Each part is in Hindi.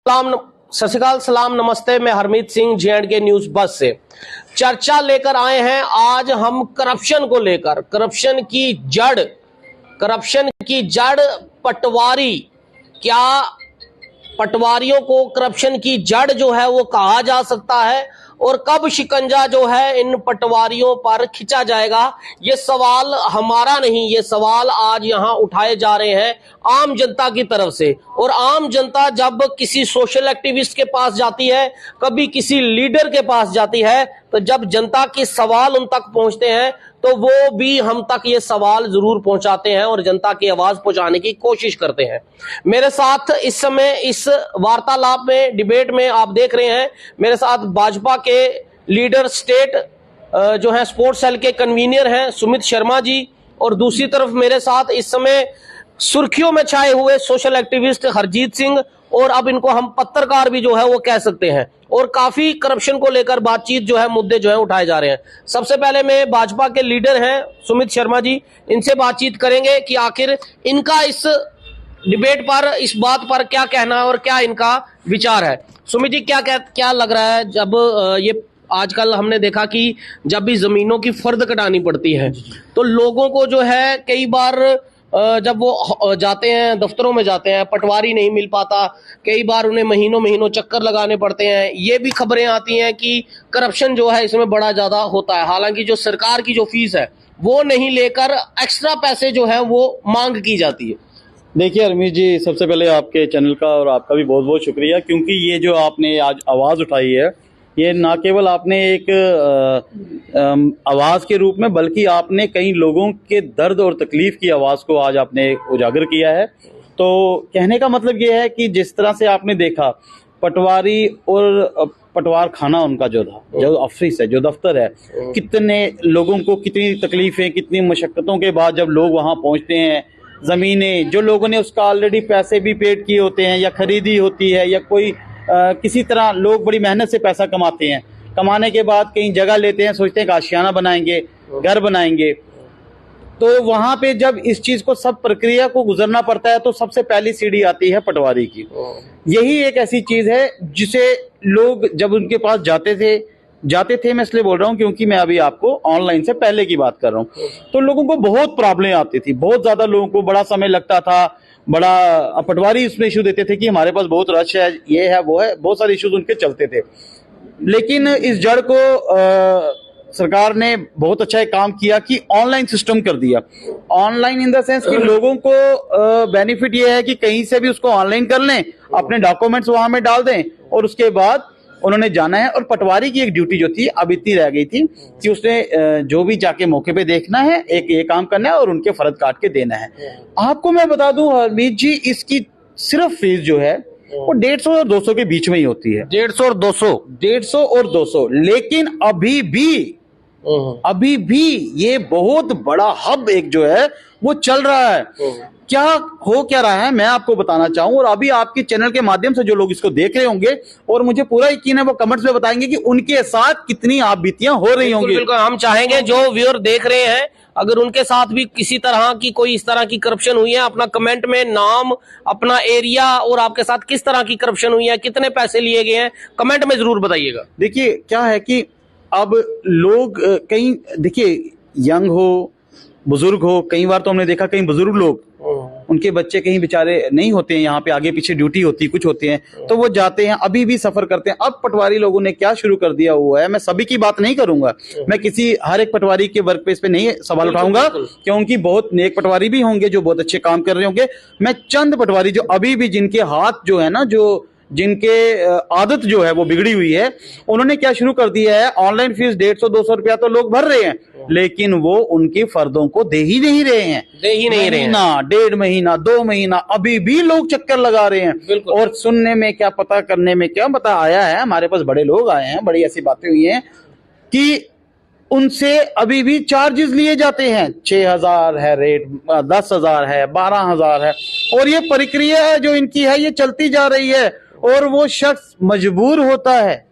सत श्रीकाल, सलाम, नमस्ते। मैं हरमीत सिंह J&K न्यूज बस से चर्चा लेकर आए हैं। आज हम करप्शन को लेकर, करप्शन की जड़ पटवारी, क्या पटवारियों को करप्शन की जड़ जो है वो कहा जा सकता है और कब शिकंजा जो है इन पटवारियों पर खिंचा जाएगा, ये सवाल हमारा नहीं, ये सवाल आज यहां उठाए जा रहे हैं आम जनता की तरफ से। और आम जनता जब किसी सोशल एक्टिविस्ट के पास जाती है, कभी किसी लीडर के पास जाती है, तो जब जनता के सवाल उन तक पहुंचते हैं तो वो भी हम तक ये सवाल जरूर पहुंचाते हैं और जनता की आवाज पहुंचाने की कोशिश करते हैं। मेरे साथ इस समय इस वार्तालाप में, डिबेट में आप देख रहे हैं, मेरे साथ भाजपा के लीडर स्टेट जो है स्पोर्ट्स सेल के कन्वीनर हैं सुमित शर्मा जी, और दूसरी तरफ मेरे साथ इस समय सुर्खियों में छाए हुए सोशल एक्टिविस्ट हरजीत सिंह, और अब इनको हम पत्रकार भी जो है वो कह सकते हैं, और काफी करप्शन को लेकर बातचीत जो है, मुद्दे जो है उठाए जा रहे हैं। सबसे पहले मैं भाजपा के लीडर हैं सुमित शर्मा जी, इनसे बातचीत करेंगे कि आखिर इनका इस डिबेट पर, इस बात पर क्या कहना है और क्या इनका विचार है। सुमित जी, क्या लग रहा है, जब ये आजकल हमने देखा कि जब भी जमीनों की फर्द कटानी पड़ती है तो लोगों को जो है कई बार जब वो जाते हैं, दफ्तरों में जाते हैं, पटवारी नहीं मिल पाता, कई बार उन्हें महीनों महीनों चक्कर लगाने पड़ते हैं। ये भी खबरें आती हैं कि करप्शन जो है इसमें बड़ा ज्यादा होता है, हालांकि जो सरकार की जो फीस है वो नहीं लेकर एक्स्ट्रा पैसे जो है वो मांग की जाती है। देखिए हरमीत जी, सबसे पहले आपके चैनल का और आपका भी बहुत बहुत शुक्रिया, क्योंकि ये जो आपने आज आवाज़ उठाई है, ये ना केवल आपने एक आवाज़ के रूप में, बल्कि आपने कई लोगों के दर्द और तकलीफ की आवाज़ को आज आपने उजागर किया है। तो कहने का मतलब ये है कि जिस तरह से आपने देखा पटवारी और पटवार खाना उनका जो था, जो ऑफिस है, जो दफ्तर है, कितने लोगों को कितनी तकलीफें, कितनी मशक्क़तों के बाद जब लोग वहाँ पहुँचते हैं, ज़मीनें जो लोगों ने उसका ऑलरेडी पैसे भी पेड किए होते हैं या खरीदी होती है, या कोई किसी तरह लोग बड़ी मेहनत से पैसा कमाते हैं, कमाने के बाद कहीं जगह लेते हैं, सोचते हैं कि आशियाना बनाएंगे, घर बनाएंगे, तो वहां पे जब इस चीज को, सब प्रक्रिया को गुजरना पड़ता है, तो सबसे पहली सीढ़ी आती है पटवारी की। यही एक ऐसी चीज है जिसे लोग जब उनके पास जाते थे, मैं इसलिए बोल रहा हूँ क्योंकि मैं अभी आपको ऑनलाइन से पहले की बात कर रहा हूँ, तो लोगों को बहुत प्रॉब्लम आती थी, बहुत ज्यादा लोगों को बड़ा समय लगता था, बड़ा पटवारी इसमें इशू देते थे कि हमारे पास बहुत रश है, ये है वो है, बहुत सारे इश्यूज उनके चलते थे। लेकिन इस जड़ को सरकार ने बहुत अच्छा एक काम किया कि ऑनलाइन सिस्टम कर दिया। ऑनलाइन इन द सेंस कि लोगों को बेनिफिट ये है कि कहीं से भी उसको ऑनलाइन कर लें, अपने डॉक्यूमेंट्स वहां में डाल दें, और उसके बाद उन्होंने जाना है। और पटवारी की एक ड्यूटी जो थी अब इतनी रह गई थी कि उसने जो भी जाके मौके पे देखना है, एक ये काम करना है और उनके फर्ज काट के देना है। आपको मैं बता दूं हरमीत जी, इसकी सिर्फ फीस जो है वो 150 और 200 के बीच में ही होती है। 150 और 200। लेकिन अभी भी ये बहुत बड़ा हब एक जो है वो चल रहा है। क्या रहा है मैं आपको बताना चाहूं, और अभी आपके चैनल के माध्यम से जो लोग इसको देख रहे होंगे, और मुझे पूरा यकीन है वो कमेंट्स में बताएंगे कि उनके साथ कितनी आप बीतियां हो रही होंगी। बिल्कुल, हम चाहेंगे जो व्यूअर देख रहे हैं, अगर उनके साथ भी किसी तरह की कोई इस तरह की करप्शन हुई है, अपना कमेंट में नाम, अपना एरिया और आपके साथ किस तरह की करप्शन हुई है, कितने पैसे लिए गए हैं, कमेंट में जरूर बताइएगा। देखिए क्या है कि अब लोग कहीं, देखिए यंग हो, बुजुर्ग हो, कई बार तो हमने देखा कहीं बुजुर्ग लोग, उनके बच्चे कहीं बेचारे नहीं होते हैं, यहाँ पे आगे पीछे ड्यूटी होती, कुछ होते हैं, तो वो जाते हैं, अभी भी सफर करते हैं। अब पटवारी लोगों ने क्या शुरू कर दिया हुआ है, मैं सभी की बात नहीं करूंगा, मैं किसी हर एक पटवारी के वर्क प्लेस पे नहीं सवाल उठाऊंगा, क्योंकि बहुत नेक पटवारी भी होंगे जो बहुत अच्छे काम कर रहे होंगे। मैं चंद पटवारी जो अभी भी, जिनके हाथ जो है ना, जो जिनके आदत जो है वो बिगड़ी हुई है, उन्होंने क्या शुरू कर दिया है, ऑनलाइन फीस 150-200 रुपया तो लोग भर रहे हैं, लेकिन वो उनके फर्दों को दे ही नहीं रहे हैं। महीना, 1.5 महीना, 2 महीना, अभी भी लोग चक्कर लगा रहे हैं। और सुनने में क्या, पता करने में क्या पता आया है, हमारे पास बड़े लोग आए हैं, बड़ी ऐसी बातें हुई हैं कि उनसे अभी भी चार्जेस लिए जाते हैं। 6,000 है रेट, 10,000 है, 12,000 है, और ये प्रक्रिया जो इनकी है ये चलती जा रही है, और वो शख्स मजबूर होता है।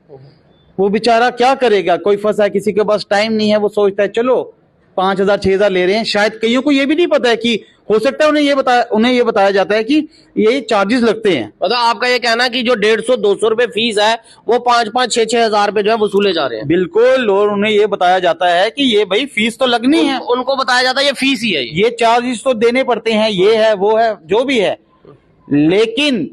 वो बेचारा क्या करेगा, कोई फंसा है, किसी के पास टाइम नहीं है, वो सोचता है चलो 5,000 6,000 ले रहे हैं। शायद कईयों को ये भी नहीं पता है कि हो सकता है उन्हें ये बताया जाता है कि ये चार्जेस लगते हैं। मतलब आपका ये कहना है कि जो 150-200 रुपए फीस है वो 5-5 6-6 हजार रुपए जो है वसूले जा रहे हैं। बिल्कुल, और उन्हें ये बताया जाता है कि ये भाई फीस तो लगनी है, उनको बताया जाता है ये फीस ही है, ये चार्जेस तो देने पड़ते हैं, ये है वो है जो भी है। लेकिन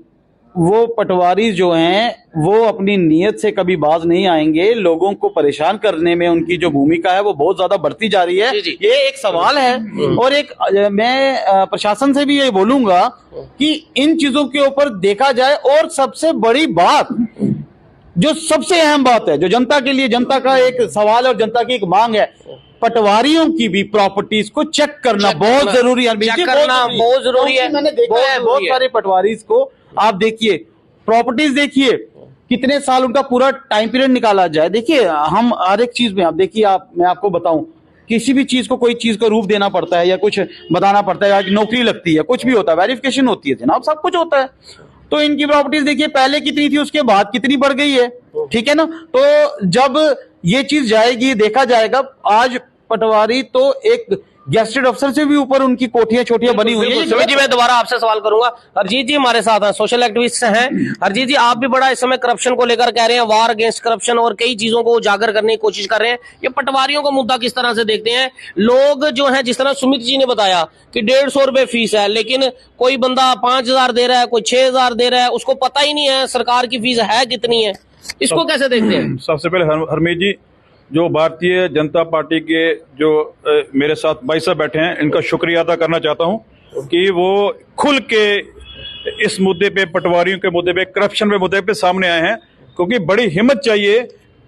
वो पटवारी जो हैं वो अपनी नीयत से कभी बाज नहीं आएंगे। लोगों को परेशान करने में उनकी जो भूमिका है वो बहुत ज्यादा बढ़ती जा रही है। जी, जी। ये एक सवाल है। और एक मैं प्रशासन से भी ये बोलूंगा कि इन चीजों के ऊपर देखा जाए। और सबसे बड़ी बात, जो सबसे अहम बात है, जो जनता के लिए, जनता का एक सवाल है और जनता की एक मांग है, पटवारियों की भी प्रॉपर्टीज को चेक करना बहुत जरूरी है। चेक करना बहुत जरूरी है। मैंने देखा है बहुत सारे पटवारीज को, आप देखिए प्रॉपर्टीज, देखिए कितने साल उनका पूरा टाइम पीरियड निकाला जाए। देखिए हम हर एक चीज में, आप देखिए, मैं आपको बताऊं, किसी भी चीज को, कोई चीज का रूप देना पड़ता है या कुछ बताना पड़ता है, या नौकरी लगती है, कुछ भी होता है, वेरिफिकेशन होती है जनाब, सब कुछ होता है। तो इनकी प्रॉपर्टीज देखिए पहले कितनी थी, उसके बाद कितनी बढ़ गई है, ठीक है ना। तो जब ये चीज जाएगी, देखा जाएगा, आज पटवारी तो एक गेस्टेड अफसर से भी ऊपर उनकी कोठियां छोटियां बनी हुई है। सुमित जी, मैं दोबारा आपसे सवाल करूंगा। हरजीत जी हमारे साथ हैं, सोशल एक्टिविस्ट हैं। हरजीत जी, आप भी बड़ा इस समय करप्शन को लेकर कह रहे हैं, वार अगेंस्ट करप्शन, और कई चीजों को उजागर करने की कोशिश कर रहे हैं। ये पटवारियों का मुद्दा किस तरह से देखते हैं लोग? जो है, जिस तरह सुमित जी ने बताया कि 150 रुपए फीस है, लेकिन कोई बंदा 5,000 दे रहा है, कोई 6,000 दे रहा है, उसको पता ही नहीं है सरकार की फीस है कितनी है। इसको कैसे देखते हैं? सबसे पहले हरमीत जी, जो भारतीय जनता पार्टी के जो मेरे साथ भाई साहब बैठे हैं, इनका शुक्रिया अदा करना चाहता हूं कि वो खुल के इस मुद्दे पे, पटवारियों के मुद्दे पे, करप्शन पे मुद्दे पे सामने आए हैं, क्योंकि बड़ी हिम्मत चाहिए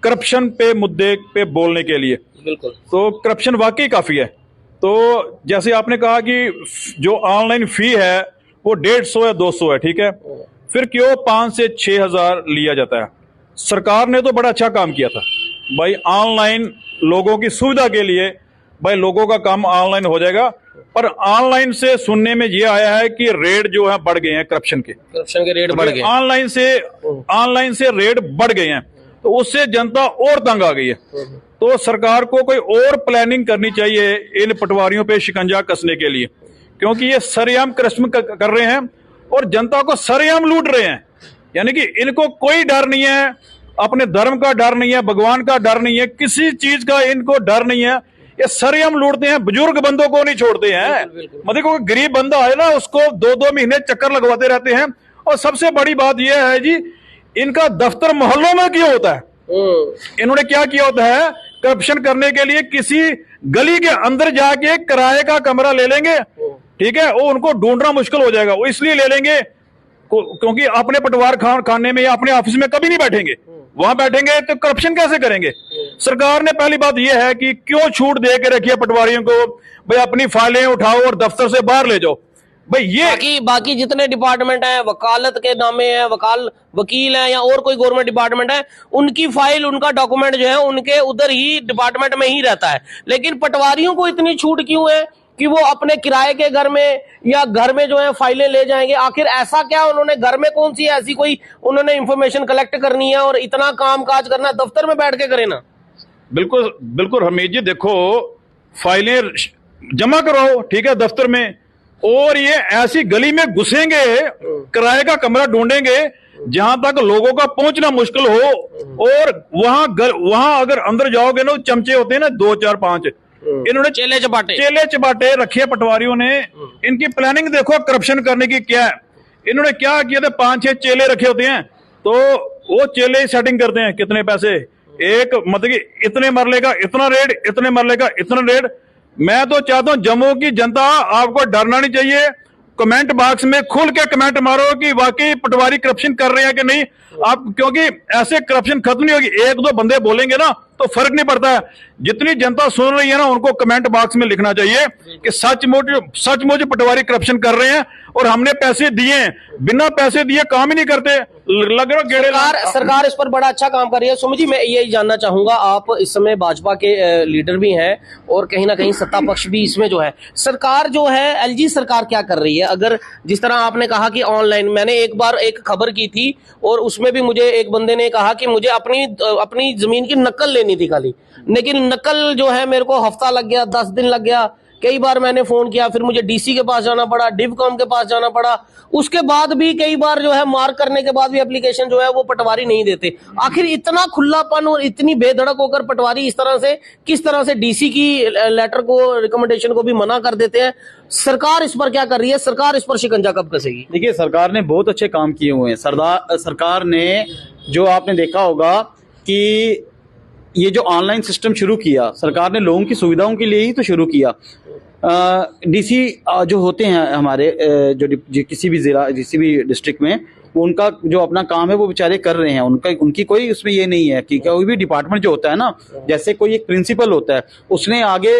करप्शन पे मुद्दे पे बोलने के लिए। बिल्कुल। तो करप्शन वाकई काफी है। तो जैसे आपने कहा कि जो ऑनलाइन फी है वो 150 या 200 है, ठीक है, फिर क्यों 5 से 6,000 लिया जाता है? सरकार ने तो बड़ा अच्छा काम किया था भाई, ऑनलाइन लोगों की सुविधा के लिए, भाई लोगों का काम ऑनलाइन हो जाएगा। पर ऑनलाइन से सुनने में ये आया है कि रेट जो है बढ़ गए हैं, करप्शन के रेट बढ़ गए, ऑनलाइन से रेट बढ़ गए हैं, तो उससे जनता और तंग आ गई है। तो सरकार को कोई और प्लानिंग करनी चाहिए इन पटवारियों पे शिकंजा कसने के लिए, क्योंकि ये सरेआम करप्शन कर रहे हैं और जनता को सरेआम लूट रहे हैं। यानी कि इनको कोई डर नहीं है, अपने धर्म का डर नहीं है, भगवान का डर नहीं है, किसी चीज का इनको डर नहीं है। ये सरेआम लूटते हैं, बुजुर्ग बंदों को नहीं छोड़ते हैं। मतलब कोई गरीब बंदा है ना, उसको 2-2 महीने चक्कर लगवाते रहते हैं। और सबसे बड़ी बात यह है जी, इनका दफ्तर मोहल्लों में क्यों होता है? इन्होंने क्या किया होता है, करप्शन करने के लिए किसी गली के अंदर जाके किराए का कमरा ले लेंगे, ठीक है, वो उनको ढूंढना मुश्किल हो जाएगा। वो इसलिए ले लेंगे क्योंकि अपने पटवार खाने में या अपने ऑफिस में कभी नहीं बैठेंगे, वहां बैठेंगे तो करप्शन कैसे करेंगे? सरकार ने पहली बात यह है कि क्यों छूट दे के रखी है पटवारियों को, भाई अपनी फाइलें उठाओ और दफ्तर से बाहर ले जाओ। भाई ये बाकी जितने डिपार्टमेंट हैं, वकालत के नामे हैं, वकील हैं या और कोई गवर्नमेंट डिपार्टमेंट है, उनकी फाइल, उनका डॉक्यूमेंट जो है उनके उधर ही डिपार्टमेंट में ही रहता है। लेकिन पटवारियों को इतनी छूट क्यों है कि वो अपने किराए के घर में या घर में जो है फाइलें ले जाएंगे? आखिर ऐसा क्या उन्होंने, घर में कौन सी ऐसी कोई उन्होंने इंफॉर्मेशन कलेक्ट करनी है और इतना काम काज करना है? दफ्तर में बैठ के करे ना। बिल्कुल बिल्कुल हमीद जी, देखो फाइलें जमा कराओ, ठीक है, दफ्तर में, और ये ऐसी गली में घुसेंगे, किराए का कमरा ढूंढेंगे जहां तक लोगों का पहुंचना मुश्किल हो। और वहां अगर अंदर जाओगे ना, चमचे होते हैं ना 2 4 5, इन्होंने चेले चपाटे रखे पटवारियों ने। इनकी प्लानिंग देखो करप्शन करने की क्या है। इन्होंने क्या किया था, 5-6 चेले रखे होते हैं, तो वो चेले सेटिंग करते हैं कितने पैसे, एक मतलब कि इतने मरले का इतना रेट, इतने मरले का इतना रेट। मैं तो चाहता हूं जम्मू की जनता, आपको डरना नहीं चाहिए, कमेंट बॉक्स में खुल के कमेंट मारो कि वाकई पटवारी करप्शन कर रहे हैं कि नहीं। आप, क्योंकि ऐसे करप्शन खत्म नहीं होगी, 1-2 बंदे बोलेंगे ना तो फर्क नहीं पड़ता है। जितनी जनता सुन रही है ना, उनको कमेंट बॉक्स में लिखना चाहिए कि सचमुच पटवारी करप्शन कर रहे हैं और हमने पैसे दिए, बिना पैसे दिए काम ही नहीं करते। लग रहा गेड़े सरकार इस पर बड़ा अच्छा काम कर रही है। सुमित जी, मैं यही जानना चाहूंगा, आप इस समय भाजपा के लीडर भी हैं और कहीं ना कहीं सत्ता पक्ष भी इसमें जो है, सरकार जो है एलजी सरकार क्या कर रही है? अगर जिस तरह आपने कहा कि ऑनलाइन, मैंने एक बार एक खबर की थी और उसमें भी मुझे एक बंदे ने कहा कि मुझे अपनी जमीन की नकल लेनी थी खाली, लेकिन नकल जो है मेरे को हफ्ता लग गया, 10 दिन लग गया, कई बार मैंने फोन किया, फिर मुझे डीसी के पास जाना पड़ा, डिवकॉम के पास जाना पड़ा, उसके बाद भी कई बार जो है मार्क करने के बाद भी एप्लीकेशन जो है वो पटवारी नहीं देते। आखिर इतना खुलापन और इतनी बेधड़क होकर पटवारी इस तरह से किस तरह से डीसी की लेटर को, रिकमेंडेशन को भी मना कर देते हैं? सरकार इस पर क्या कर रही है? सरकार इस पर शिकंजा कब कसेगी? देखिए, सरकार ने बहुत अच्छे काम किए हुए हैं। सरकार ने जो आपने देखा होगा कि ये जो ऑनलाइन सिस्टम शुरू किया, सरकार ने लोगों की सुविधाओं के लिए ही तो शुरू किया। डीसी जो होते हैं हमारे, जो किसी भी जिला, किसी भी डिस्ट्रिक्ट में, वो उनका जो अपना काम है वो बेचारे कर रहे हैं। उनकी कोई उसमें ये नहीं है कि कोई भी डिपार्टमेंट जो होता है ना, जैसे कोई एक प्रिंसिपल होता है, उसने आगे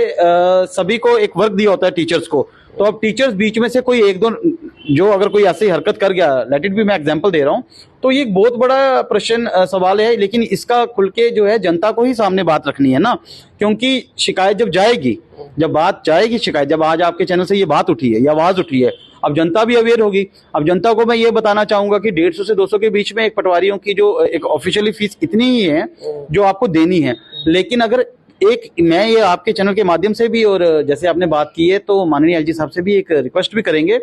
सभी को एक वर्क दिया होता है टीचर्स को, तो अब टीचर्स बीच में से कोई एक दो जो अगर कोई ऐसी हरकत कर गया, लेट इट बी, मैं एग्जांपल दे रहा हूं, तो ये एक बहुत बड़ा प्रश्न सवाल है। लेकिन इसका खुल के जो है जनता को ही सामने बात रखनी है ना, क्योंकि शिकायत जब जाएगी, जब बात जाएगी शिकायत, जब आज आपके चैनल से ये बात उठी है, ये आवाज उठी है, अब जनता भी अवेयर होगी। अब जनता को मैं ये बताना चाहूंगा कि 150 से 200 के बीच में एक पटवारियों की जो एक ऑफिशियली फीस इतनी ही है जो आपको देनी है। लेकिन अगर मैं ये आपके चैनल के माध्यम से भी, और जैसे आपने बात की है, तो माननीय एलजी साहब से भी एक रिक्वेस्ट भी करेंगे,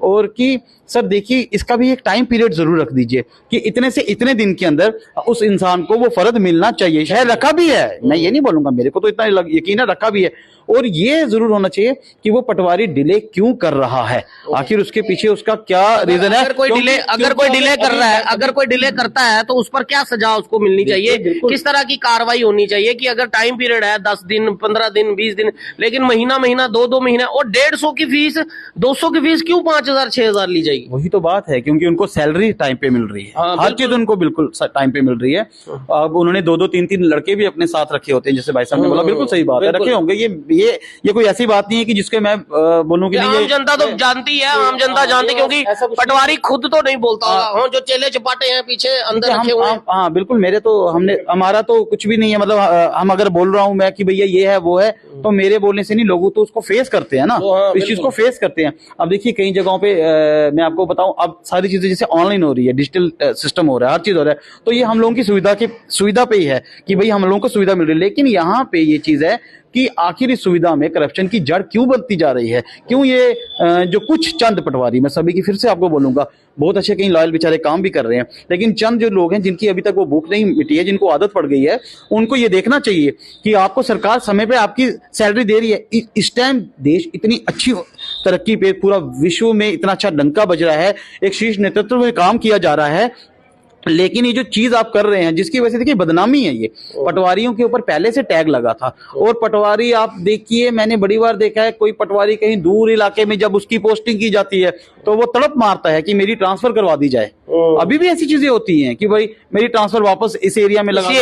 और कि सर देखिए, इसका भी एक टाइम पीरियड जरूर रख दीजिए कि इतने से इतने दिन के अंदर उस इंसान को वो फर्द मिलना चाहिए। शायद रखा भी है, मैं ये नहीं बोलूंगा, मेरे को तो इतना यकीन है रखा भी है, और ये जरूर होना चाहिए कि वो पटवारी डिले क्यों कर रहा है, आखिर उसके पीछे उसका क्या रीजन है। अगर कोई डिले कर रहा है, अगर कोई डिले करता है तो उस पर क्या सजा उसको मिलनी चाहिए? किस तरह की कार्रवाई होनी चाहिए? कि अगर टाइम पीरियड है 10 दिन, 15 दिन, 20 दिन, लेकिन महीना 2 महीना, और 150 की फीस, 200 की फीस क्यों 5000 6000 ली जाएगी? वही तो बात है, क्योंकि उनको सैलरी टाइम पे मिल रही है, हर चीज उनको बिल्कुल टाइम पे मिल रही है। अब उन्होंने 2-2, 3-3 लड़के भी अपने साथ रखे होते हैं, जैसे भाई साहब ने बोला, बिल्कुल सही बात है, रखे होंगे। ये कोई ऐसी बात नहीं है कि जिसके मैं बोलूं कि आम जनता तो जानती है, आम जनता जानती, क्योंकि पटवारी खुद तो नहीं बोलता होगा, जो चेले चपाटे हैं पीछे अंदर रखे हुए हैं। हाँ बिल्कुल, हमारा तो कुछ भी नहीं है, मतलब हम अगर बोल रहा हूँ मैं कि भैया ये है वो है, तो मेरे बोलने से नहीं, लोग तो उसको फेस करते हैं ना, इस चीज को फेस करते हैं। अब देखिए, कई जगहों पे मैं आपको बताऊं, अब सारी चीजें जैसे ऑनलाइन हो रही है, डिजिटल सिस्टम हो रहा है, हर चीज हो रहा है, तो ये हम लोगों की सुविधा पे ही है कि भाई हम लोगों को सुविधा मिल रही है। लेकिन यहाँ पे ये चीज है कि आखिर इस सुविधा में करप्शन की जड़ क्यों बनती जा रही है? क्यों ये जो कुछ चंद पटवारी, मैं सभी की फिर से आपको बोलूंगा, बहुत अच्छे कहीं लॉयल बेचारे काम भी कर रहे हैं, लेकिन चंद जो लोग हैं जिनकी अभी तक वो भूख नहीं मिटी है, जिनको आदत पड़ गई है, उनको ये देखना चाहिए कि आपको सरकार समय पे आपकी सैलरी दे रही है। इस टाइम देश इतनी अच्छी तरक्की पे, पूरा विश्व में इतना अच्छा डंका बज रहा है, एक शीर्ष नेतृत्व में काम किया जा रहा है, लेकिन ये जो चीज आप कर रहे हैं, जिसकी वजह से देखिए बदनामी है, ये पटवारियों के ऊपर पहले से टैग लगा था। और पटवारी आप देखिए, मैंने बड़ी बार देखा है, कोई पटवारी कहीं दूर इलाके में जब उसकी पोस्टिंग की जाती है तो वो तड़प मारता है कि मेरी ट्रांसफर करवा दी जाए। अभी भी ऐसी चीजें होती हैं कि भाई मेरी ट्रांसफर वापस इस एरिया में लगा, इस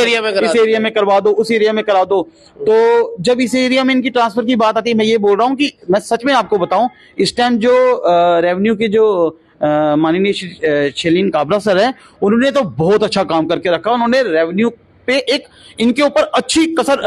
एरिया में करवा दो, उस एरिया में करा दो। तो जब इस एरिया में इनकी ट्रांसफर की बात आती है, मैं ये बोल रहा हूँ कि मैं सच में आपको बताऊं, इस टाइम जो रेवेन्यू के जो माननीय शैलीन काबरा सर है, उन्होंने तो बहुत अच्छा काम करके रखा। उन्होंने रेवेन्यू पे एक इनके ऊपर अच्छी कसर,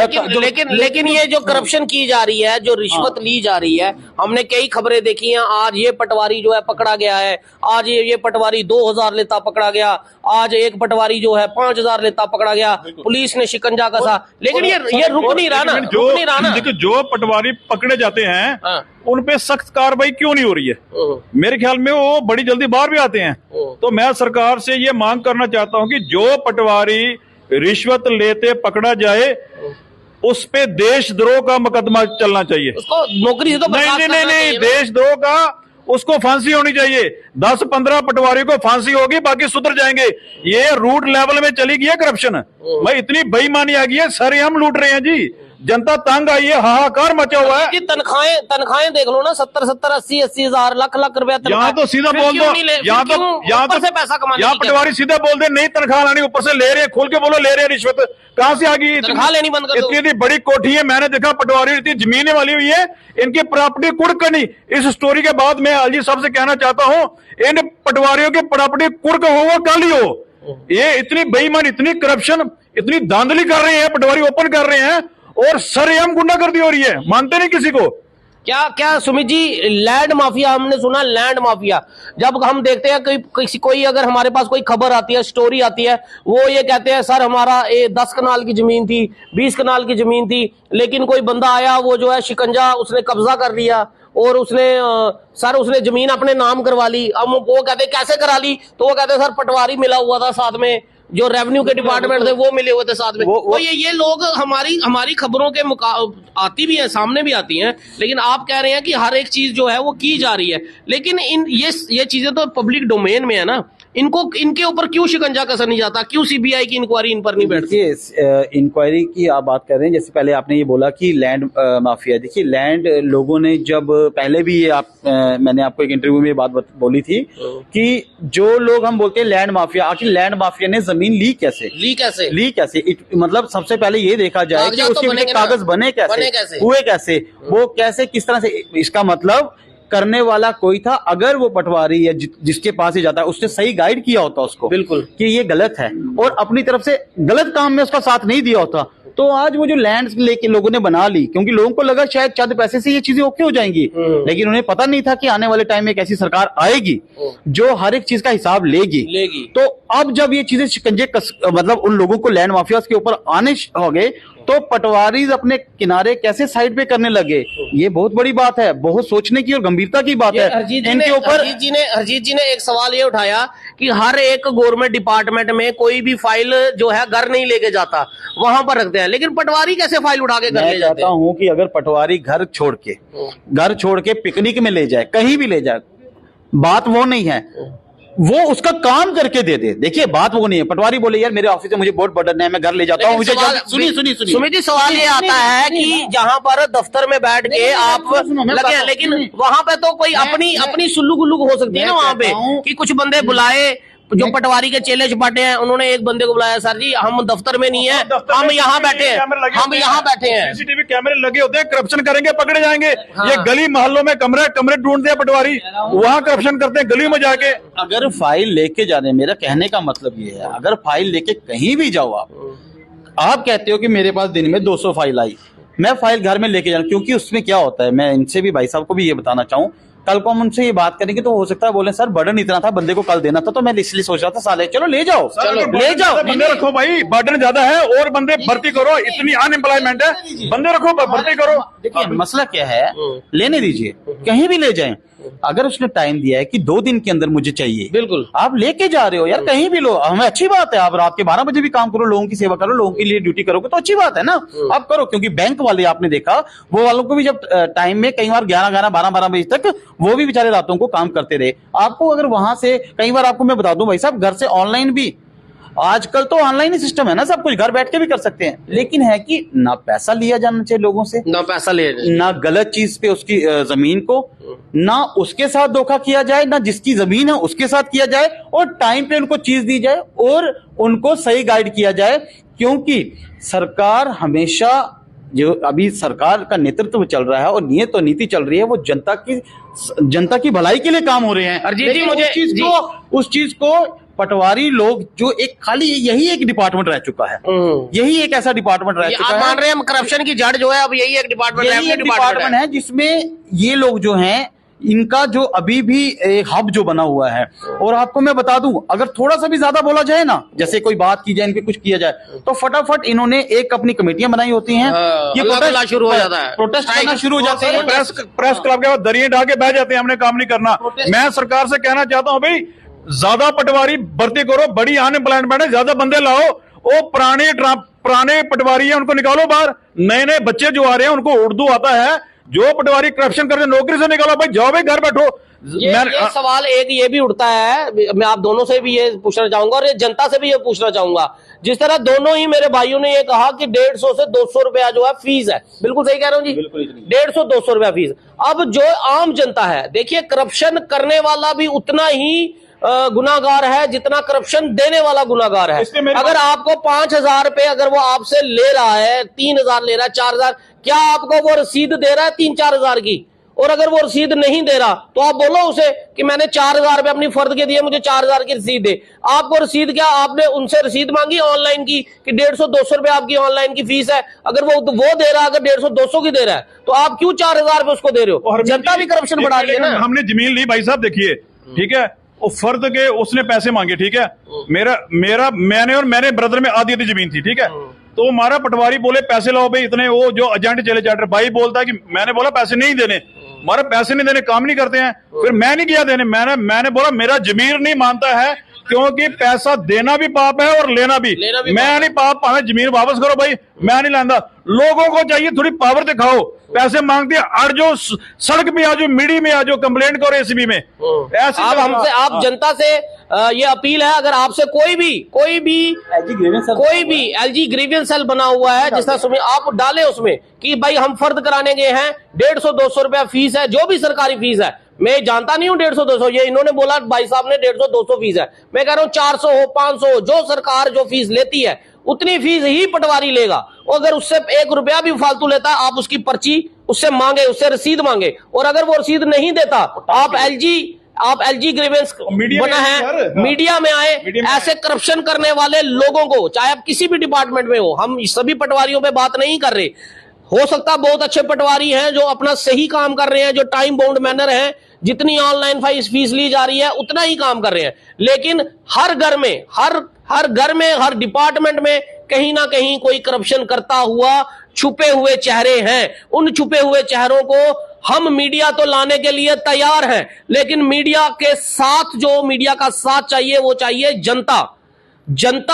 लेकिन ये जो करप्शन की जा रही है, जो रिश्वत ली जा रही है, हमने कई खबरें देखी हैं। आज ये पटवारी जो है पकड़ा गया है, आज ये पटवारी 2000 लेता पकड़ा गया, आज एक पटवारी जो है 5000 लेता पकड़ा गया, पुलिस ने शिकंजा कसा, लेकिन ये रुक नहीं रहा ना। देखिए, जो पटवारी पकड़े जाते हैं उन पे सख्त कार्रवाई क्यों नहीं हो रही है? मेरे ख्याल में वो बड़ी जल्दी बाहर भी आते हैं। तो मैं सरकार से ये मांग करना चाहता हूं कि जो पटवारी रिश्वत लेते पकड़ा जाए, उस पे देशद्रोह का मुकदमा चलना चाहिए, उसको नौकरी से तो नहीं, देशद्रोह का, उसको फांसी होनी चाहिए। 10-15 पटवारी को फांसी होगी, बाकी सुधर जाएंगे। ये रूट लेवल में चली गई है करप्शन, भाई इतनी बेईमानी आ गई है, सर हम लूट रहे हैं जी। जनता तंग आई है, हाहाकार मचा हुआ है। जी तनख्वाहें देख लो ना, 70 80 हजार लाख रुपया तनख्वाह। यहाँ तो सीधा बोल दो, यहाँ तो से पैसा कमाने यहाँ की पटवारी सीधा बोल दे नहीं तनख्वाह लानी, ऊपर से ले रहे हैं, खोल के बोलो ले रहे हैं रिश्वत। कहाँ से आ गई? तनख्वाह लेनी बंद कर दो। इतनी बड़ी कोठी है, मैंने देखा पटवारी इतनी जमीनें वाली हुई है, इनकी प्रॉपर्टी कुर्क करनी। इस स्टोरी के बाद मैं अजीत साहब से कहना चाहता हूँ, इन पटवारियों की प्रॉपर्टी कुर्क हो वो कल ही हो। ये इतनी बेईमान, इतनी करप्शन, इतनी धांधली कर रहे हैं, पटवारी ओपन कर रहे हैं और सरेआम गुंडागर्दी हो रही है, मानते नहीं किसी को। क्या सुमित जी, लैंड माफिया, हमने सुना लैंड माफिया। जब हम देखते हैं कोई अगर हमारे पास कोई खबर आती है, स्टोरी आती है, वो ये कहते हैं सर हमारा 10 कनाल की जमीन थी, 20 कनाल की जमीन थी, लेकिन कोई बंदा आया, वो जो है शिकंजा उसने कब्जा कर लिया और उसने जमीन अपने नाम करवा ली। अब वो कहते कैसे करा ली, तो वो कहते सर पटवारी मिला हुआ था साथ में, जो रेवेन्यू के डिपार्टमेंट थे वो मिले हुए थे साथ में। तो ये लोग हमारी खबरों के आती भी है, सामने भी आती हैं, लेकिन आप कह रहे हैं कि हर एक चीज जो है वो की जा रही है, लेकिन ये चीजें तो पब्लिक डोमेन में है ना, इनके ऊपर क्यों शिकंजा कसा नहीं जाता, क्यों सीबीआई की इंक्वायरी इन पर नहीं बैठती? इंक्वायरी की आप बात कर रहे हैं, जैसे पहले आपने ये बोला कि लैंड माफिया। देखिए लैंड लोगों ने जब पहले भी ये मैंने आपको एक इंटरव्यू में ये बात बोली थी कि जो लोग हम बोलते हैं लैंड माफिया, आखिर लैंड माफिया ने जमीन ली कैसे मतलब सबसे पहले ये देखा जाए कि उसके कागज बने कैसे, हुए कैसे, वो कैसे, किस तरह से। इसका मतलब करने वाला कोई था, अगर वो पटवारी या जिसके पास ही जाता है उसने सही गाइड किया होता उसको बिल्कुल कि ये गलत है और अपनी तरफ से गलत काम में उसका साथ नहीं दिया होता, तो आज वो जो लैंड लेके लोगों ने बना ली, क्योंकि लोगों को लगा शायद चंद पैसे से ये चीजें ओके हो जाएंगी, लेकिन उन्हें पता नहीं था कि आने वाले टाइम में एक ऐसी सरकार आएगी जो हर एक चीज का हिसाब लेगी। तो अब जब ये चीजें शिकंजे मतलब उन लोगों को लैंड माफिया के ऊपर आने हो गए, तो पटवारी अपने किनारे कैसे साइड पे करने लगे, ये बहुत बड़ी बात है, बहुत सोचने की और गंभीरता की बात है। इनके ऊपर हरजीत जी ने एक सवाल ये उठाया कि हर एक गवर्नमेंट डिपार्टमेंट में कोई भी फाइल जो है घर नहीं लेके जाता, वहां पर रखते हैं, लेकिन पटवारी कैसे फाइल उठा के घर ले जाते हैं? मैं चाहता हूं कि अगर पटवारी घर छोड़ के पिकनिक में ले जाए, कहीं भी ले जाए, बात वो नहीं है, वो उसका काम करके दे दे। देखिए बात वो नहीं है, पटवारी बोले यार मेरे ऑफिस से मुझे बहुत बर्डन है, मैं घर ले जाता हूँ, मुझे सुनिए सुमित जी, सवाल ये आता है कि जहां पर दफ्तर में बैठ के आप लगे, लेकिन वहां पे तो कोई अपनी सुल्लू गुल्लू हो सकती है ना, वहां पे कि कुछ बंदे बुलाए जो पटवारी के चेले चपाटे हैं, उन्होंने एक बंदे को बुलाया, सर जी हम दफ्तर में नहीं है, हम यहाँ बैठे हैं, सीसीटीवी कैमरे लगे होते हैं, करप्शन करेंगे पकड़े जाएंगे। ये गली मोहल्लों में कमरे ढूंढते हैं पटवारी, वहाँ करप्शन करते हैं गली में जाके। अगर फाइल लेके जाने, मेरा कहने का मतलब ये है, अगर फाइल लेके कहीं भी जाओ, आप कहते हो कि मेरे पास दिन में 200 फाइल आई, मैं फाइल घर में लेके जाऊँ, क्योंकि उसमें क्या होता है, मैं इनसे भी भाई साहब को भी ये बताना चाहूँ, कल को हम उनसे ये बात करेंगे तो हो सकता है बोले सर बर्डन इतना था, बंदे को कल देना था, तो मैं इसलिए सोच रहा था साले चलो ले जाओ बंदे रखो भाई, बर्डन ज्यादा है और बंदे भर्ती करो, इतनी अनएम्प्लॉयमेंट है, बंदे रखो भर्ती करो। देखिए मसला क्या है, लेने दीजिए, कहीं भी ले जाएं, अगर उसने टाइम दिया है कि 2 दिन के अंदर मुझे चाहिए, बिल्कुल आप लेके जा रहे हो यार, कहीं भी लो, हमें अच्छी बात है, आप रात के 12 बजे भी काम करो, लोगों की सेवा करो, लोगों के लिए ड्यूटी करोगे तो अच्छी बात है ना, आप करो। क्योंकि बैंक वाले आपने देखा, वो वालों को भी जब टाइम में कई बार 11 12 बजे तक वो भी बेचारे रातों को काम करते रहे। आपको अगर वहां से कई बार, आपको मैं बता दूं भाई साहब, घर से ऑनलाइन भी आजकल तो ऑनलाइन ही सिस्टम है ना, सब कुछ घर बैठ के भी कर सकते हैं, लेकिन है कि ना पैसा लिया जाना चाहिए लोगों से, ना पैसा लिया जाए, ना गलत चीज पे उसकी जमीन को, ना उसके साथ धोखा किया जाए, ना जिसकी जमीन है उसके साथ किया जाए, और टाइम पे उनको चीज दी जाए और उनको सही गाइड किया जाए। क्योंकि सरकार हमेशा, जो अभी सरकार का नेतृत्व चल रहा है और नियत और नीति चल रही है, वो जनता की भलाई के लिए काम हो रहे हैं। उस चीज को पटवारी लोग, जो एक खाली यही एक डिपार्टमेंट रह चुका है, यही एक ऐसा डिपार्टमेंट रह चुका है, मान रहे हैं हम करप्शन की जड़ जो है अब यही एक डिपार्टमेंट है, जिसमें ये लोग जो हैं, इनका जो अभी भी एक हब जो बना हुआ है। और आपको मैं बता दूं, अगर थोड़ा सा भी ज्यादा बोला जाए ना, जैसे कोई बात की जाए, इनके कुछ किया जाए, तो फटाफट इन्होंने एक अपनी कमेटियां बनाई होती हैं, ये प्रोटेस्ट शुरू हो जाता है, प्रोटेस्ट करना शुरू हो जाता है, प्रेस क्लब के बाद दरिया ढा के बह जाते हैं, हमने काम नहीं करना। मैं सरकार से कहना चाहता हूँ भाई, ज्यादा पटवारी भर्ती करो, बड़ी अनएम्प्लॉयमेंट है, ज्यादा बंदे लाओ, वो पुराने पटवारी है उनको निकालो बाहर, नए बच्चे जो आ रहे हैं उनको उर्दू आता है, जो पटवारी करप्शन करते नौकरी से निकालो भाई, जाओ भाई घर बैठो। ये सवाल एक ये भी उठता है, मैं आप दोनों से भी ये पूछना चाहूंगा और ये जनता से भी ये पूछना चाहूंगा। जिस तरह दोनों ही मेरे भाइयों ने ये कहा कि 150 से 200 रुपया जो है फीस है, बिल्कुल सही कह रहा हूं जी, 150-200 रुपया फीस। अब जो आम जनता है, देखिए करप्शन करने वाला भी उतना ही गुनाहगार है जितना करप्शन देने वाला गुनाहगार है। अगर आपको 5,000 रुपए अगर वो आपसे ले रहा है, 3,000 ले रहा है, 4,000, क्या आपको वो रसीद दे रहा है 3-4 हजार की? और अगर वो रसीद नहीं दे रहा तो आप बोलो उसे कि मैंने 4,000 रुपए अपनी फर्द के दिए, मुझे 4,000 की रसीद दे। आपको रसीद क्या, आपने उनसे रसीद मांगी ऑनलाइन की कि 150-200 रुपए आपकी ऑनलाइन की फीस है? अगर वो दे रहा है, अगर 150-200 की दे रहा है तो आप क्यों 4,000 रुपए उसको दे रहे हो? जनता भी करप्शन बढ़ा रही है ना। हमने जमीन ली भाई साहब, देखिए ठीक है, वो फर्द के उसने पैसे मांगे, ठीक है, मैंने ब्रदर में आधी जमीन थी, ठीक है, तो हमारा पटवारी बोले पैसे लाओ भाई इतने, वो जो एजेंट चले जाते भाई बोलता है कि मैंने बोला पैसे नहीं देने, हमारे पैसे नहीं देने, काम नहीं करते हैं। फिर मैं नहीं किया देने, मैंने बोला मेरा जमीर नहीं मानता है, क्योंकि पैसा देना भी पाप है और लेना भी मैं नहीं पाप, भावे जमीन वापस करो भाई, मैं नहीं लाता। लोगों को चाहिए थोड़ी पावर दिखाओ, पैसे मांगते हैं और जो सड़क पे आ जाओ, मीडिया में आ जाओ, कंप्लेंट करो एसीबी में। ऐसे हमसे, आप जनता से ये अपील है, अगर आपसे कोई भी एलजी ग्रीवियंस सेल बना हुआ है जिस तरह आप डालें उसमें कि भाई हम फर्द कराने गए हैं, 150-200 रुपया फीस है, जो भी सरकारी फीस है, मैं जानता नहीं हूं 150-200, ये इन्होंने बोला भाई साहब ने 150-200 फीस है, मैं कह रहा हूं 400 हो, 500 हो, जो सरकार जो फीस लेती है उतनी फीस ही पटवारी लेगा। और अगर उससे 1 रुपया भी फालतू लेता है, आप उसकी पर्ची उससे मांगे, उससे रसीद मांगे, और अगर वो रसीद नहीं देता आप एलजी ग्रीवेंस बना है, मीडिया में आए, ऐसे करप्शन करने वाले लोगों को, चाहे आप किसी भी डिपार्टमेंट में हो, हम सभी पटवारियों पे बात नहीं कर रहे, हो सकता बहुत अच्छे पटवारी हैं जो अपना सही काम कर रहे हैं, जो टाइम बाउंड मैनर है, जितनी ऑनलाइन फीस ली जा रही है उतना ही काम कर रहे हैं, लेकिन हर घर में हर डिपार्टमेंट में कहीं ना कहीं कोई करप्शन करता हुआ छुपे हुए चेहरे हैं। उन छुपे हुए चेहरों को हम मीडिया तो लाने के लिए तैयार हैं, लेकिन मीडिया के साथ जो मीडिया का साथ चाहिए वो चाहिए जनता।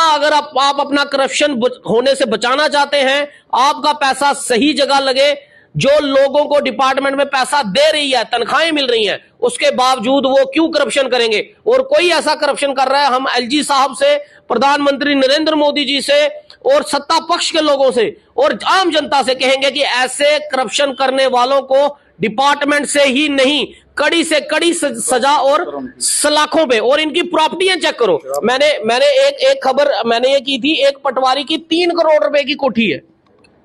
अगर आप अपना करप्शन होने से बचाना चाहते हैं, आपका पैसा सही जगह लगे, जो लोगों को डिपार्टमेंट में पैसा दे रही है, तनख्वाहें मिल रही हैं, उसके बावजूद वो क्यों करप्शन करेंगे? और कोई ऐसा करप्शन कर रहा है, हम एलजी साहब से, प्रधानमंत्री नरेंद्र मोदी जी से और सत्ता पक्ष के लोगों से और आम जनता से कहेंगे कि ऐसे करप्शन करने वालों को डिपार्टमेंट से ही नहीं, कड़ी से कड़ी सजा और सलाखों पे, और इनकी प्रॉपर्टियां चेक करो। मैंने एक खबर मैंने ये की थी, एक पटवारी की 3 करोड़ रुपए की कोठी है।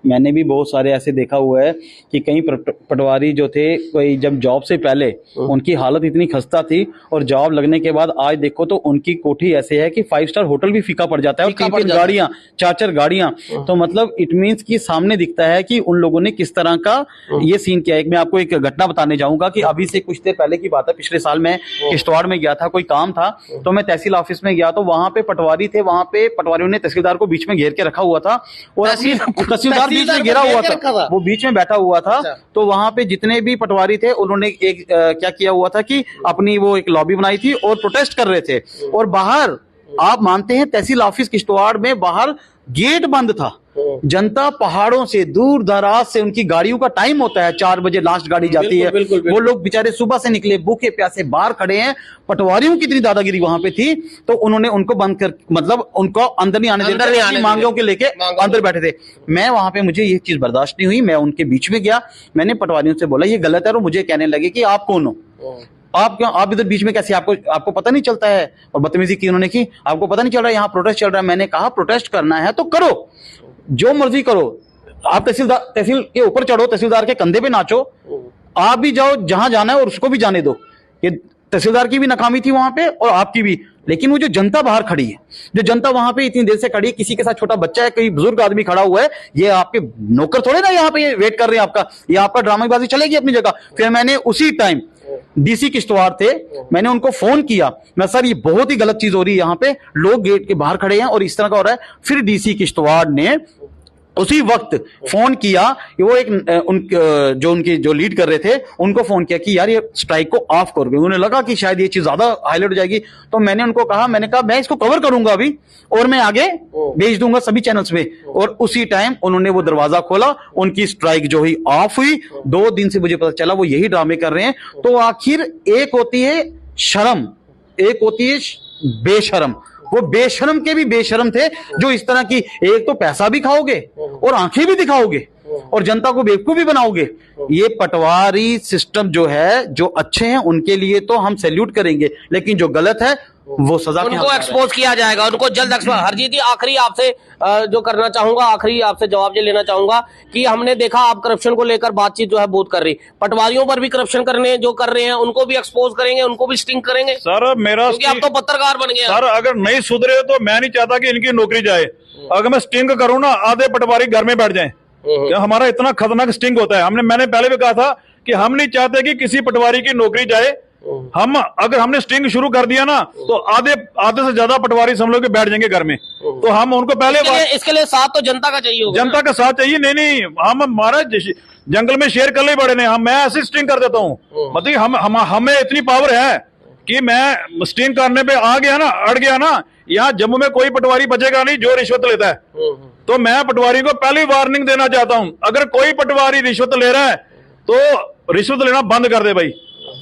मैंने भी बहुत सारे ऐसे देखा हुआ है कि कई पटवारी जो थे, कोई जब जॉब से पहले उनकी हालत इतनी खस्ता थी और जॉब लगने के बाद आज देखो तो उनकी कोठी ऐसे है कि 5 स्टार होटल भी फीका पड़ जाता है, और 3-3 गाड़ियां, 4-4 गाड़ियां। तो मतलब इट मीन्स कि सामने दिखता है कि उन लोगों ने किस तरह का ये सीन किया है। मैं आपको एक घटना बताने जाऊंगा कि अभी से कुछ देर पहले की बात है, पिछले साल मैं किश्तवाड़ में गया था, कोई काम था, तो मैं तहसील ऑफिस में गया, तो वहां पे पटवारी थे, वहां पे पटवारियों ने तहसीलदार को बीच में घेर के रखा हुआ था, और तहसीलदार बीच में घेरा हुआ था, वो बीच में बैठा हुआ था। तो वहां पे जितने भी पटवारी थे उन्होंने एक क्या किया हुआ था कि अपनी वो एक लॉबी बनाई थी और प्रोटेस्ट कर रहे थे, और बाहर आप मानते हैं तहसील ऑफिस किश्तवाड़ में बाहर गेट बंद था। जनता पहाड़ों से दूर दराज से, उनकी गाड़ियों का टाइम होता है, 4 बजे लास्ट गाड़ी जाती है, वो लोग बेचारे सुबह से निकले भूखे प्यासे बाहर खड़े हैं। पटवारियों की इतनी दादागिरी वहां पे थी, तो उन्होंने उनको बंद कर, मतलब उनको अंदर नहीं आने देते, मांगों के लेके अंदर बैठे थे। मैं वहां पे, मुझे ये चीज बर्दाश्त नहीं हुई, मैं उनके बीच में गया, मैंने पटवारियों से बोला ये गलत है, और मुझे कहने लगे कि आप कौन हो, आप क्यों, आप इधर बीच में कैसे, आपको पता नहीं चलता है? और बदतमीजी की उन्होंने की, आपको पता नहीं चल रहा है यहाँ प्रोटेस्ट चल रहा है? मैंने कहा प्रोटेस्ट करना है तो करो, जो मर्जी करो, आप तहसील के ऊपर चढ़ो, तहसीलदार के कंधे पे नाचो, आप भी जाओ जहां जाना है और उसको भी जाने दो। ये तहसीलदार की भी नाकामी थी वहां पे और आपकी भी, लेकिन वो जो जनता बाहर खड़ी है, जो जनता वहां पे इतनी देर से खड़ी है, किसी के साथ छोटा बच्चा है, कोई बुजुर्ग आदमी खड़ा हुआ है, ये आपके नौकर थोड़े ना यहाँ पे वेट कर रहे हैं आपका, ये आपका ड्रामेबाजी चलेगी अपनी जगह। फिर मैंने उसी टाइम डीसी किश्तवाड़ थे, मैंने उनको फोन किया, मैं सर ये बहुत ही गलत चीज हो रही है, यहाँ पे लोग गेट के बाहर खड़े हैं और इस तरह का हो रहा है। फिर डीसी किश्तवाड़ ने उसी वक्त फोन किया कि वो एक उनकी जो लीड कर रहे थे उनको फोन किया कि यार ये स्ट्राइक को ऑफ कर दो। उन्हें लगा कि शायद ये चीज ज्यादा हाईलाइट हो जाएगी, तो मैंने उनको कहा, मैं इसको कवर करूंगा अभी और मैं आगे भेज दूंगा सभी चैनल्स पे। और उसी टाइम उन्होंने वो दरवाजा खोला, उनकी स्ट्राइक जो हुई ऑफ हुई। 2 दिन से मुझे पता चला वो यही ड्रामे कर रहे हैं। तो आखिर एक होती है शर्म, एक होती है बेशर्म। वो बेशर्म के भी बेशर्म थे जो इस तरह की, एक तो पैसा भी खाओगे और आंखें भी दिखाओगे और जनता को बेवकूफ भी बनाओगे। ये पटवारी सिस्टम जो है, जो अच्छे हैं उनके लिए तो हम सैल्यूट करेंगे, लेकिन जो गलत है वो सजा के उनको एक्सपोज किया जाएगा, उनको जल्द एक्सपोज। हरजीत जी, आखिरी आपसे जो करना चाहूंगा, आखिरी आपसे जवाब ये लेना चाहूंगा कि हमने देखा आप करप्शन को लेकर बातचीत जो है बहुत कर रही, पटवारियों पर भी करप्शन करने जो कर रहे हैं उनको भी एक्सपोज करेंगे, उनको भी स्टिंग करेंगे सर। मेरा क्योंकि आप तो पत्रकार बन गए सर, अगर नहीं सुधरे तो मैं नहीं चाहता कि इनकी नौकरी जाए। अगर मैं स्टिंग करूं ना, आधे पटवारी घर में बैठ जाएं। क्या हमारा इतना खतरनाक स्टिंग होता है। मैंने पहले भी कहा था कि हम नहीं चाहते कि किसी पटवारी की नौकरी जाए। अगर हमने स्टिंग शुरू कर दिया ना, तो आधे से ज्यादा पटवारी समझ के बैठ जाएंगे घर में। तो हम उनको पहले इसके लिए साथ तो जनता का चाहिए होगा। जनता का साथ चाहिए। नहीं, हम हमारा जंगल में शेर कल ही बड़े ने, मैं ऐसे स्टिंग कर देता हूँ। मतलब हमें इतनी पावर है कि मैं स्टिंग करने पे आ गया ना, अड़ गया ना, यहाँ जम्मू में कोई पटवारी बचेगा नहीं जो रिश्वत लेता है। तो मैं पटवारी को पहली वार्निंग देना चाहता हूं, अगर कोई पटवारी रिश्वत ले रहा है तो रिश्वत लेना बंद कर दे भाई।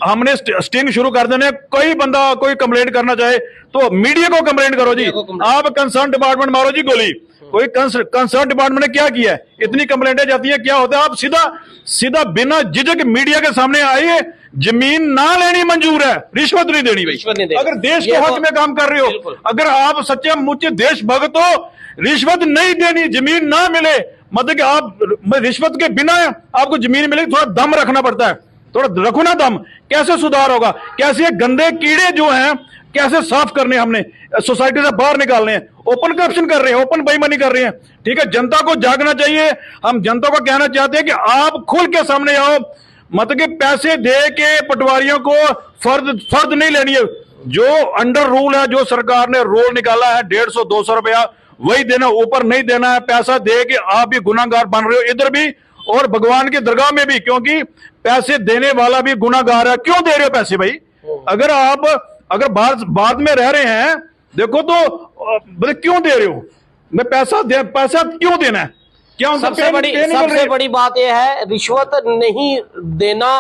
हमने स्टिंग शुरू कर देने, कोई बंदा कोई कंप्लेंट करना चाहे तो मीडिया को कंप्लेंट करो जी, आप कंसर्न डिपार्टमेंट मारो जी गोली। कोई कंसर्न डिपार्टमेंट ने क्या किया है, इतनी कंप्लेंटें जाती है, क्या होता है, आप सीधा बिना झिझक मीडिया के सामने आइए, जमीन ना लेनी मंजूर है, रिश्वत नहीं देनी भाई। अगर देश के हक में काम कर रहे हो, अगर आप सच्चे मुच्चे देशभक्त हो, रिश्वत नहीं देनी, जमीन ना मिले, मतलब कि आप रिश्वत के बिना आपको जमीन मिले, थोड़ा दम रखना पड़ता है, थोड़ा रखो ना दम। कैसे सुधार होगा, कैसे गंदे कीड़े जो हैं कैसे साफ करने, हमने सोसाइटी से बाहर निकालने हैं। ओपन करप्शन कर रहे हैं, ओपन बेईमानी कर रहे हैं, ठीक है। जनता को जागना चाहिए। हम जनता को कहना चाहते हैं कि आप खुल के सामने आओ, मतलब कि पैसे दे के पटवारियों को फर्द नहीं लेनी है। जो अंडर रूल है, जो सरकार ने रूल निकाला है 150-200 रुपया वही देना, ऊपर नहीं देना है। पैसा दे के आप भी गुनाहगार बन रहे हो इधर भी और भगवान की दरगाह में भी, क्योंकि पैसे देने वाला भी गुनाहगार है। क्यों दे रहे हो पैसे भाई? अगर बाद में रह रहे हैं, देखो तो क्यों दे रहे हो? मैं पैसा क्यों देना है? क्या सबसे बड़ी बात यह है, रिश्वत नहीं देना,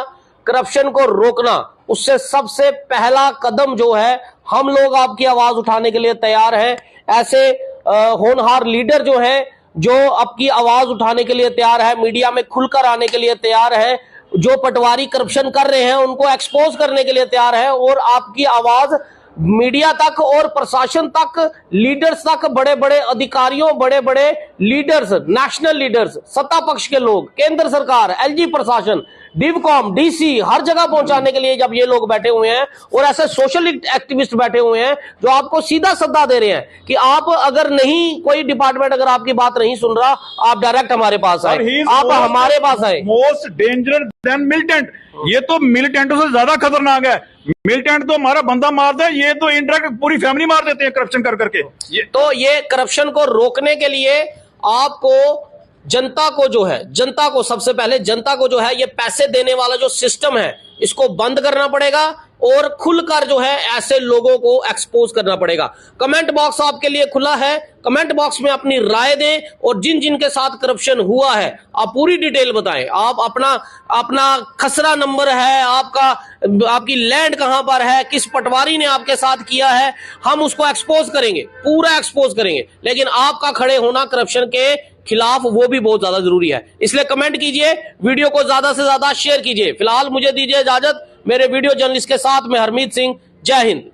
करप्शन को रोकना, उससे सबसे पहला कदम जो है, हम लोग आपकी आवाज उठाने के लिए तैयार हैं। ऐसे होनहार लीडर जो है, जो आपकी आवाज उठाने के लिए तैयार है, मीडिया में खुलकर आने के लिए तैयार है, जो पटवारी करप्शन कर रहे हैं उनको एक्सपोज करने के लिए तैयार है, और आपकी आवाज मीडिया तक और प्रशासन तक, लीडर्स तक, बड़े बड़े अधिकारियों, बड़े बड़े लीडर्स, नेशनल लीडर्स, सत्ता पक्ष के लोग, केंद्र सरकार, एलजी प्रशासन, डिवकॉम, डीसी, हर जगह पहुंचाने के लिए जब ये लोग बैठे हुए हैं, और ऐसे सोशल एक्टिविस्ट बैठे हुए हैं जो आपको सीधा सद्दा दे रहे हैं कि आप अगर नहीं, कोई डिपार्टमेंट अगर आपकी बात नहीं सुन रहा, आप डायरेक्ट हमारे पास आए, आप हमारे पास आए। मोस्ट डेंजरस देन मिलिटेंट, ये तो मिलिटेंटों से ज्यादा खतरनाक है। मिलिटेंट तो हमारा बंदा मार दे, ये तो इंटरैक्ट पूरी फैमिली मार देते हैं करप्शन कर करके। ये करप्शन को रोकने के लिए आपको जनता को जो है, जनता को सबसे पहले, जनता को जो है ये पैसे देने वाला जो सिस्टम है इसको बंद करना पड़ेगा, और खुलकर जो है ऐसे लोगों को एक्सपोज करना पड़ेगा। कमेंट बॉक्स आपके लिए खुला है, कमेंट बॉक्स में अपनी राय दें, और जिन जिन के साथ करप्शन हुआ है आप पूरी डिटेल बताएं। आप अपना खसरा नंबर है, आपकी लैंड कहां पर है, किस पटवारी ने आपके साथ किया है, हम उसको एक्सपोज करेंगे, पूरा एक्सपोज करेंगे। लेकिन आपका खड़े होना करप्शन के खिलाफ वो भी बहुत ज्यादा जरूरी है। इसलिए कमेंट कीजिए, वीडियो को ज्यादा से ज्यादा शेयर कीजिए। फिलहाल मुझे दीजिए इजाजत, मेरे वीडियो जर्नलिस्ट के साथ मैं हरमीत सिंह। जय हिंद।